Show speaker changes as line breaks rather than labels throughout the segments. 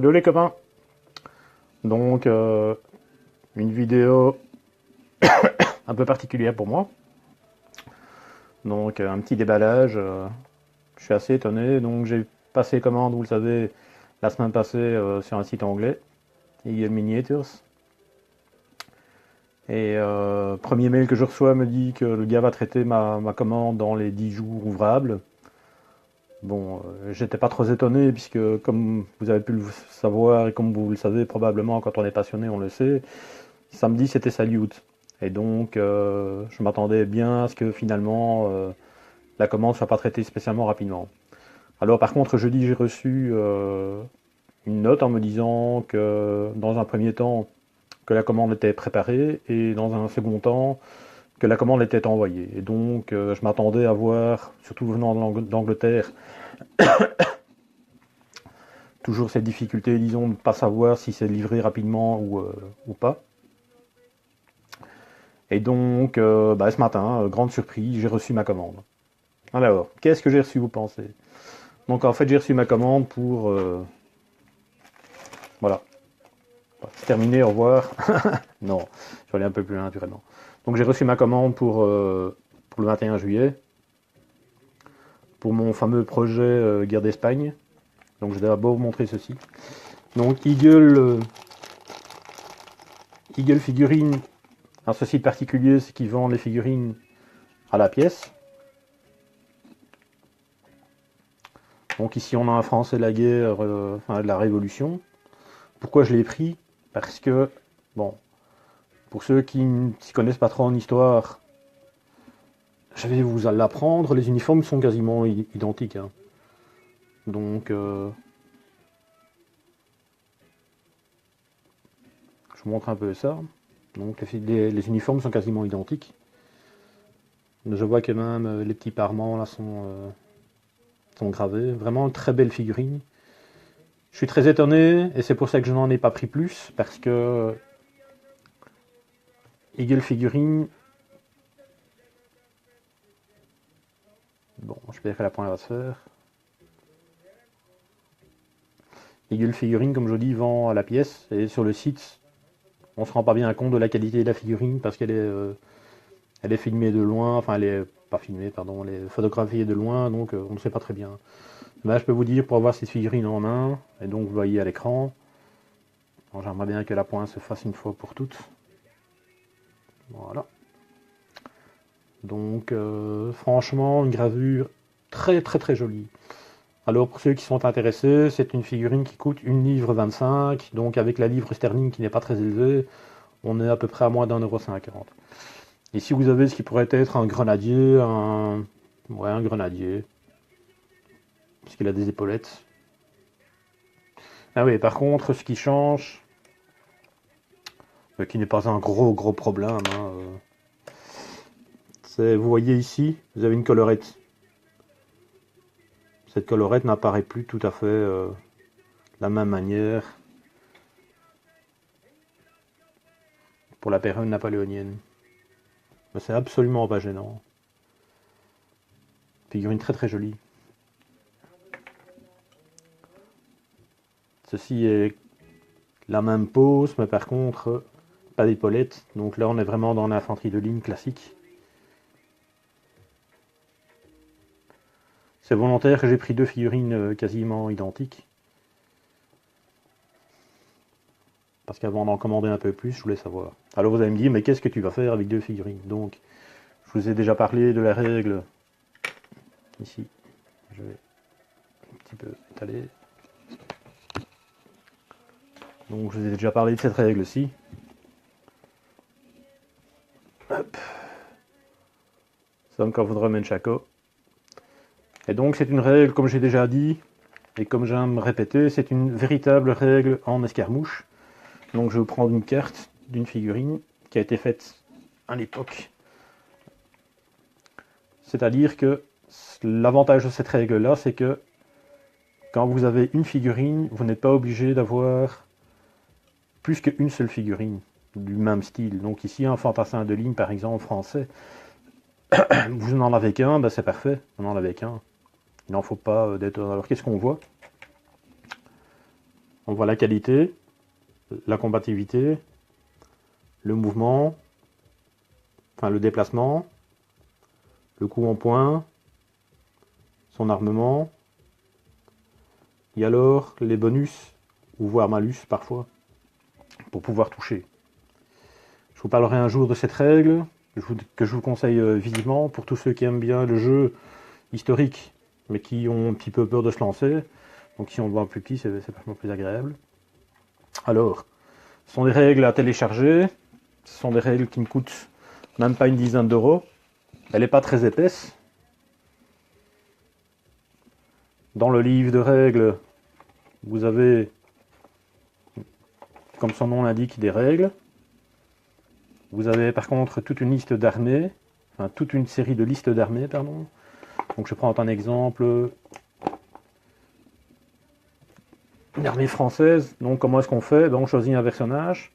Salut les copains. Donc une vidéo un peu particulière pour moi. Donc un petit déballage. Je suis assez étonné. Donc j'ai passé commande, vous le savez, la semaine passée sur un site anglais, Eagle Miniatures. Et premier mail que je reçois me dit que le gars va traiter ma commande dans les 10 jours ouvrables. Bon, j'étais pas trop étonné puisque comme vous avez pu le savoir et comme vous le savez probablement quand on est passionné on le sait, samedi c'était Salute. Et donc je m'attendais bien à ce que finalement la commande soit pas traitée spécialement rapidement. Alors par contre jeudi j'ai reçu une note en me disant que dans un premier temps que la commande était préparée et dans un second temps que la commande était envoyée. Et donc je m'attendais à voir, surtout venant d'Angleterre, toujours cette difficulté, disons, de ne pas savoir si c'est livré rapidement ou pas. Et donc, ce matin, grande surprise, j'ai reçu ma commande. Alors, qu'est-ce que j'ai reçu, vous pensez? Donc, en fait, j'ai reçu ma commande pour... voilà. C'est terminé, au revoir. Non, je vais aller un peu plus loin, naturellement. Donc, j'ai reçu ma commande pour le 21 juillet, pour mon fameux projet Guerre d'Espagne. Donc, je vais d'abord vous montrer ceci. Donc, Eagle Figurine. Alors, ce site particulier, c'est qu'ils vendent les figurines à la pièce. Donc ici on a un Français de la guerre, de la Révolution. Pourquoi je l'ai pris? Parce que, bon, pour ceux qui ne s'y connaissent pas trop en histoire, je vais vous l'apprendre, les uniformes sont quasiment identiques. Hein. Donc, je vous montre un peu ça. Donc les uniformes sont quasiment identiques. Je vois que même les petits parements là sont gravés. Vraiment une très belle figurine. Je suis très étonné et c'est pour ça que je n'en ai pas pris plus parce que Eagle Figurine. Bon, j'espère que la pointe va se faire. Eagle Figurine, comme je dis, vend à la pièce et sur le site, on se rend pas bien compte de la qualité de la figurine parce elle est filmée de loin, enfin elle est pas filmée, pardon, elle est photographiée de loin, donc on ne sait pas très bien. Là, je peux vous dire pour avoir cette figurine en main, et donc vous voyez à l'écran, j'aimerais bien que la pointe se fasse une fois pour toutes. Voilà. Donc franchement, une gravure très très très jolie. Alors pour ceux qui sont intéressés, c'est une figurine qui coûte 1 livre 25, donc avec la livre sterling qui n'est pas très élevée, on est à peu près à moins d'1,50 €. Ici vous avez ce qui pourrait être un grenadier, un grenadier, puisqu'il a des épaulettes. Ah oui, par contre, ce qui change, qui n'est pas un gros gros problème, hein, c'est, vous voyez ici, vous avez une collerette. Cette collerette n'apparaît plus tout à fait de la même manière pour la période napoléonienne. Mais c'est absolument pas gênant. Figurine très très jolie. Ceci est la même pose, mais par contre, pas d'épaulette. Donc là, on est vraiment dans l'infanterie de ligne classique. C'est volontaire que j'ai pris deux figurines quasiment identiques. Parce qu'avant d'en commander un peu plus, je voulais savoir. Alors vous allez me dire, mais qu'est-ce que tu vas faire avec deux figurines? Donc, je vous ai déjà parlé de la règle. Ici, je vais un petit peu étaler. Donc, je vous ai déjà parlé de cette règle-ci. Hop. C'est encore Voudremen Chaco. Et donc, c'est une règle, comme j'ai déjà dit, et comme j'aime répéter, c'est une véritable règle en escarmouche. Donc, je vais vous prendre une carte d'une figurine qui a été faite à l'époque. C'est-à-dire que l'avantage de cette règle-là, c'est que quand vous avez une figurine, vous n'êtes pas obligé d'avoir plus qu'une seule figurine du même style. Donc ici, un fantassin de ligne, par exemple, français, vous n'en avez qu'un, ben c'est parfait, vous n'en avez qu'un. Il n'en faut pas d'être... Alors qu'est-ce qu'on voit? On voit la qualité, la combativité, le mouvement, enfin le déplacement, le coup en point, son armement, et alors les bonus, ou voire malus parfois, pour pouvoir toucher. Je vous parlerai un jour de cette règle, que je vous conseille vivement pour tous ceux qui aiment bien le jeu historique, mais qui ont un petit peu peur de se lancer. Donc si on le voit un plus petit, c'est vachement plus agréable. Alors, ce sont des règles à télécharger, ce sont des règles qui me coûtent même pas une dizaine d'euros. Elle n'est pas très épaisse. Dans le livre de règles, vous avez, comme son nom l'indique, des règles. Vous avez par contre toute une liste d'armées, enfin toute une série de listes d'armées, pardon. Donc je prends un exemple, une armée française. Donc comment est-ce qu'on fait? On choisit un personnage,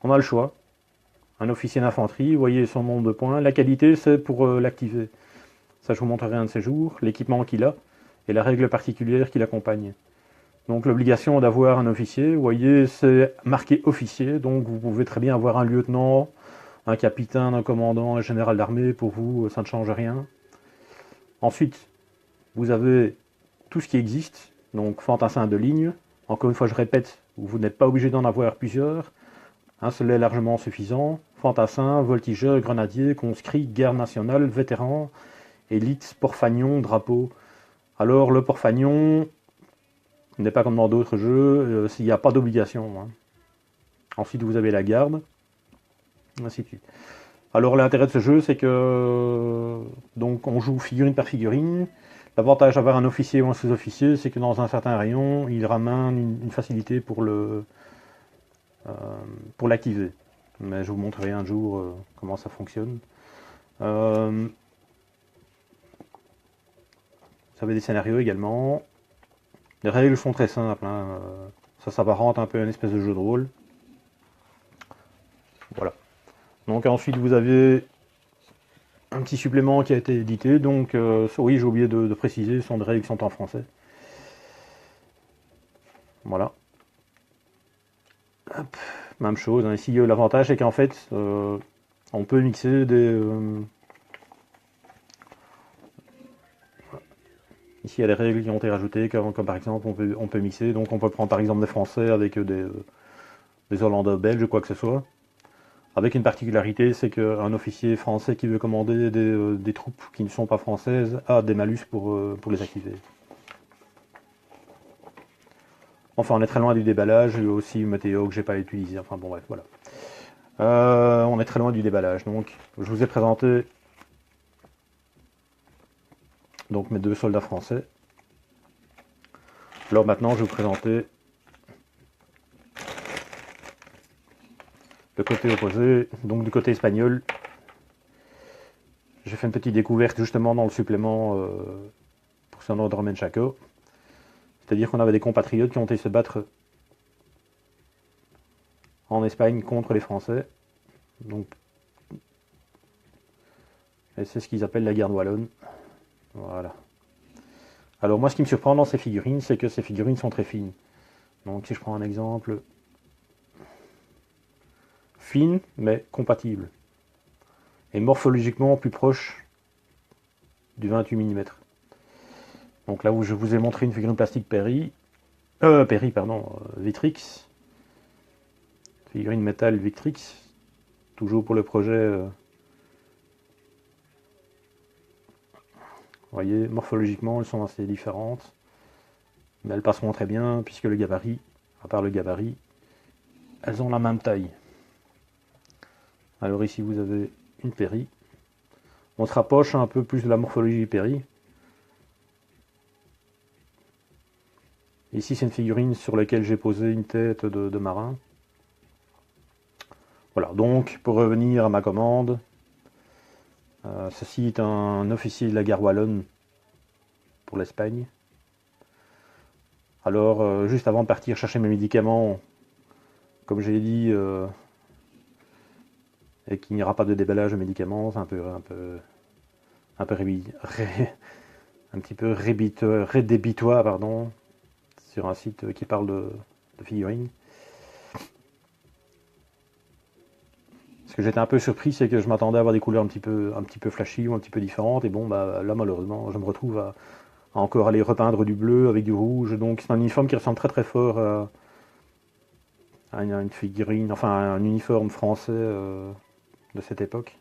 on a le choix. Un officier d'infanterie, vous voyez son nombre de points. La qualité, c'est pour l'activer. Ça, je vous montrerai un de ces jours, l'équipement qu'il a et la règle particulière qui l'accompagne. Donc l'obligation d'avoir un officier, vous voyez, c'est marqué officier, donc vous pouvez très bien avoir un lieutenant, un capitaine, un commandant, un général d'armée, pour vous, ça ne change rien. Ensuite, vous avez tout ce qui existe, donc fantassin de ligne. Encore une fois, je répète, vous n'êtes pas obligé d'en avoir plusieurs. Un seul est largement suffisant. Fantassin, voltigeur, grenadier, conscrit, garde nationale, vétéran, élite, porfagnon, drapeau. Alors le porfagnon n'est pas comme dans d'autres jeux, il n'y a pas d'obligation. Hein. Ensuite vous avez la garde, ainsi de suite. Alors l'intérêt de ce jeu, c'est que donc on joue figurine par figurine. L'avantage d'avoir un officier ou un sous-officier, c'est que dans un certain rayon, il ramène une facilité pour l'activer. Mais je vous montrerai un jour comment ça fonctionne. Vous avez des scénarios également. Les règles sont très simples. Hein. Ça s'apparente un peu à une espèce de jeu de rôle. Voilà. Donc ensuite vous avez un petit supplément qui a été édité. Donc oui, j'ai oublié de préciser, ce sont des règles qui sont en français. Voilà. Hop. Même chose. Hein. Ici l'avantage c'est qu'en fait on peut mixer des... Ici il y a des règles qui ont été rajoutées, comme par exemple on peut mixer. Donc on peut prendre par exemple des Français avec des Hollandais belges, quoi que ce soit. Avec une particularité, c'est qu'un officier français qui veut commander des troupes qui ne sont pas françaises a des malus pour les activer. Enfin, on est très loin du déballage, il y a aussi une météo que j'ai pas utilisé. Enfin bon, bref, voilà. On est très loin du déballage. Donc, je vous ai présenté donc mes deux soldats français. Alors maintenant, je vais vous présenter le côté opposé, donc du côté espagnol. J'ai fait une petite découverte justement dans le supplément pour son ordre Menchaco. C'est-à-dire qu'on avait des compatriotes qui ont été se battre en Espagne contre les Français. Donc, et c'est ce qu'ils appellent la guerre wallonne. Voilà. Alors moi, ce qui me surprend dans ces figurines, c'est que ces figurines sont très fines. Donc si je prends un exemple, fine mais compatible. Et morphologiquement plus proche du 28 mm. Donc là où je vous ai montré une figurine plastique Victrix. Figurine métal Victrix. Toujours pour le projet. Vous voyez, morphologiquement, elles sont assez différentes. Mais elles passeront très bien, puisque le gabarit, à part le gabarit, elles ont la même taille. Alors ici, vous avez une Perry. On se rapproche un peu plus de la morphologie du Perry. Ici, c'est une figurine sur laquelle j'ai posé une tête de marin. Voilà, donc, pour revenir à ma commande, ceci est un officier de la guerre wallonne pour l'Espagne. Alors, juste avant de partir chercher mes médicaments, comme j'ai dit, et qu'il n'y aura pas de déballage de médicaments, c'est un petit peu rédhibitoire, pardon, sur un site qui parle de figurines. Ce que j'étais un peu surpris, c'est que je m'attendais à avoir des couleurs un petit peu flashy ou un petit peu différentes. Et bon, bah, là, malheureusement, je me retrouve à encore aller repeindre du bleu avec du rouge. Donc c'est un uniforme qui ressemble très très fort à une figurine, enfin à un uniforme français de cette époque.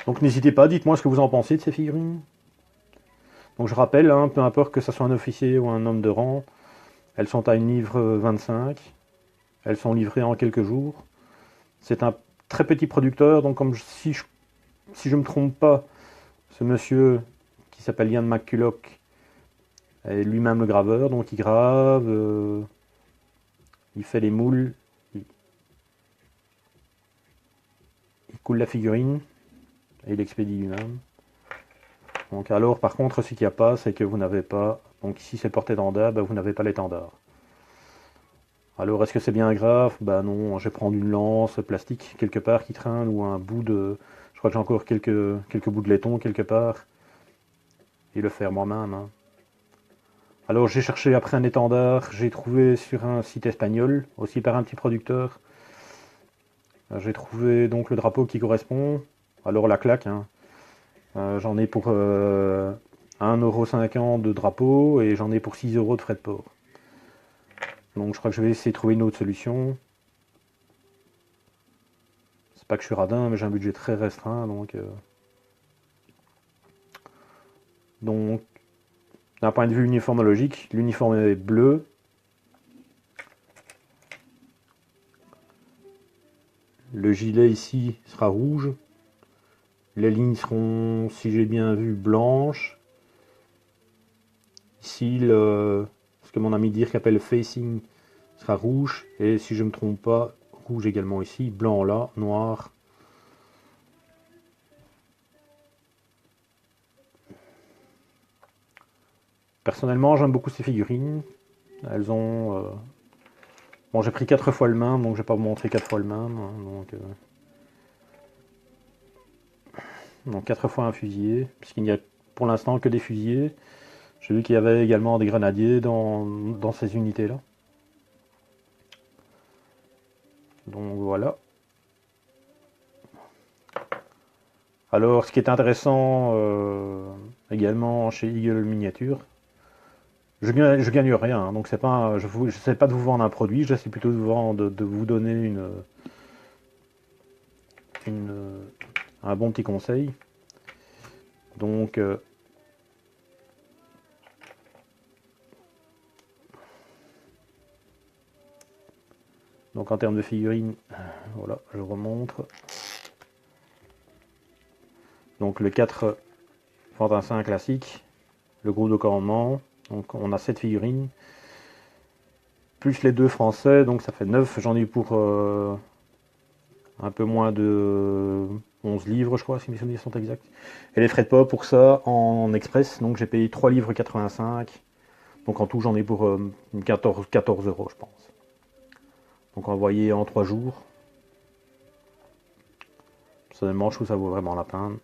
Donc n'hésitez pas, dites-moi ce que vous en pensez de ces figurines. Donc je rappelle, hein, peu importe que ce soit un officier ou un homme de rang, elles sont à 1 livre 25. Elles sont livrées en quelques jours. C'est un très petit producteur, donc si je me trompe pas, ce monsieur qui s'appelle Ian McCulloch est lui-même le graveur, donc il grave, il fait les moules, il coule la figurine et il expédie lui-même. Donc alors par contre ce qu'il n'y a pas, c'est que vous n'avez pas, donc ici c'est le porte-étendard, ben, vous n'avez pas l'étendard. Alors est-ce que c'est bien grave? Bah non, je vais prendre une lance plastique quelque part qui traîne ou un bout de, je crois que j'ai encore quelques bouts de laiton quelque part et le faire moi-même, hein. Alors j'ai cherché après un étendard, j'ai trouvé sur un site espagnol, aussi par un petit producteur. J'ai trouvé donc le drapeau qui correspond. Alors la claque, hein. J'en ai pour 1,50 € de drapeau et j'en ai pour 6 € de frais de port. Donc je crois que je vais essayer de trouver une autre solution. C'est pas que je suis radin, mais j'ai un budget très restreint, donc d'un point de vue uniformologique, l'uniforme est bleu. Le gilet ici sera rouge. Les lignes seront, si j'ai bien vu, blanches. Ici, ce que mon ami Dirk appelle facing sera rouge. Et si je ne me trompe pas, rouge également ici, blanc là, noir. Personnellement, j'aime beaucoup ces figurines. Elles ont... Bon, j'ai pris 4 fois le même, donc je vais pas vous montrer 4 fois le même, hein, donc 4 fois un fusilier, puisqu'il n'y a pour l'instant que des fusiliers. J'ai vu qu'il y avait également des grenadiers dans ces unités-là. Donc voilà. Alors, ce qui est intéressant également chez Eagle Miniature, je gagne rien, hein, donc c'est pas, je n'essaie pas de vous vendre un produit, j'essaie plutôt de vous donner un bon petit conseil. Donc, en termes de figurines, voilà, je remontre. Donc le 4 fantassin classique, le groupe de commandement, donc on a 7 figurines, plus les 2 français, donc ça fait 9, j'en ai eu pour un peu moins de 11 livres je crois, si mes souvenirs sont exacts. Et les frais de port pour ça en express, donc j'ai payé 3 livres 85, donc en tout j'en ai pour 14 € je pense. Donc envoyé en 3 jours. Personnellement je trouve que ça vaut vraiment la peine.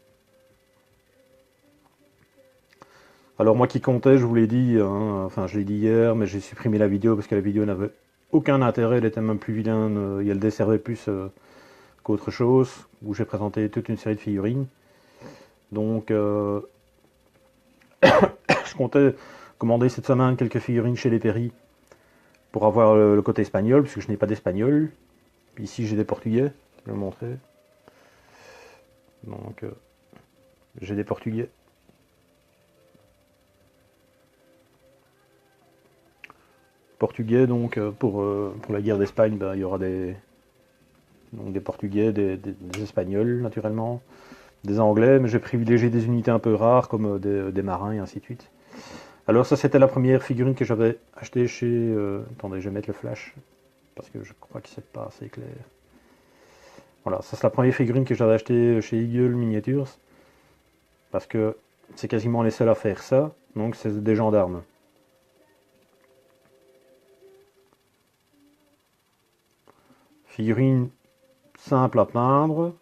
Alors moi qui comptais, je vous l'ai dit, hein, enfin je l'ai dit hier, mais j'ai supprimé la vidéo parce que la vidéo n'avait aucun intérêt, elle était même plus vilaine, et elle desservait plus qu'autre chose, où j'ai présenté toute une série de figurines. Donc je comptais commander cette semaine quelques figurines chez les Perry pour avoir le côté espagnol, puisque je n'ai pas d'espagnol. Ici j'ai des portugais, je vais vous montrer. Donc j'ai des portugais. Donc pour la guerre d'Espagne, il y aura des Portugais, des Espagnols naturellement, des Anglais, mais j'ai privilégié des unités un peu rares comme des marins et ainsi de suite. Alors ça c'était la première figurine que j'avais achetée chez... attendez, je vais mettre le flash, parce que je crois que c'est pas assez clair. Voilà, ça c'est la première figurine que j'avais achetée chez Eagle Miniatures, parce que c'est quasiment les seuls à faire ça, donc c'est des gendarmes. Figurine simple à peindre,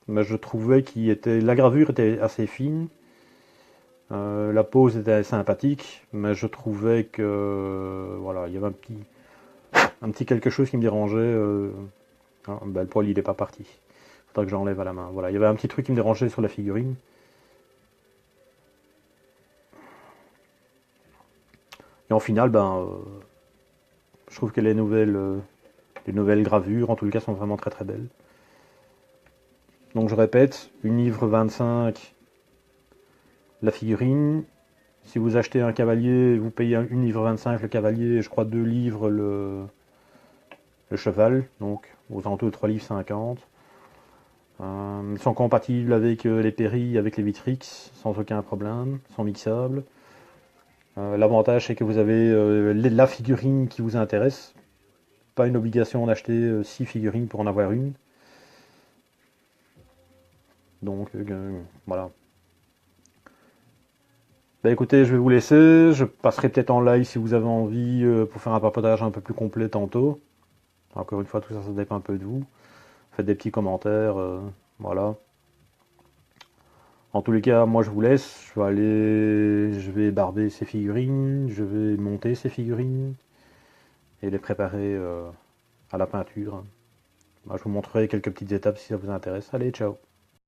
mais je trouvais la gravure était assez fine. La pose était sympathique, mais je trouvais que voilà, il y avait un petit quelque chose qui me dérangeait. Le poil il est pas parti. Faudra que j'enlève à la main. Voilà, il y avait un petit truc qui me dérangeait sur la figurine. Et en final, je trouve que les nouvelles gravures, en tout cas, sont vraiment très très belles. Donc je répète, une livre 25 la figurine. Si vous achetez un cavalier, vous payez une livre 25 le cavalier, et je crois 2 livres le cheval, donc aux alentours de 3 livres 50. Ils sont compatibles avec les périlles, avec les Vitrix, sans aucun problème, sont mixables. L'avantage c'est que vous avez la figurine qui vous intéresse. Pas une obligation d'acheter 6 figurines pour en avoir une. Donc voilà. Écoutez, je vais vous laisser. Je passerai peut-être en live si vous avez envie pour faire un papotage un peu plus complet tantôt. Encore une fois, tout ça, ça dépend un peu de vous. Faites des petits commentaires. Voilà. En tous les cas, moi je vous laisse. Je vais barber ces figurines. Je vais monter ces figurines. Et les préparer à la peinture. Moi, je vous montrerai quelques petites étapes si ça vous intéresse. Allez, ciao.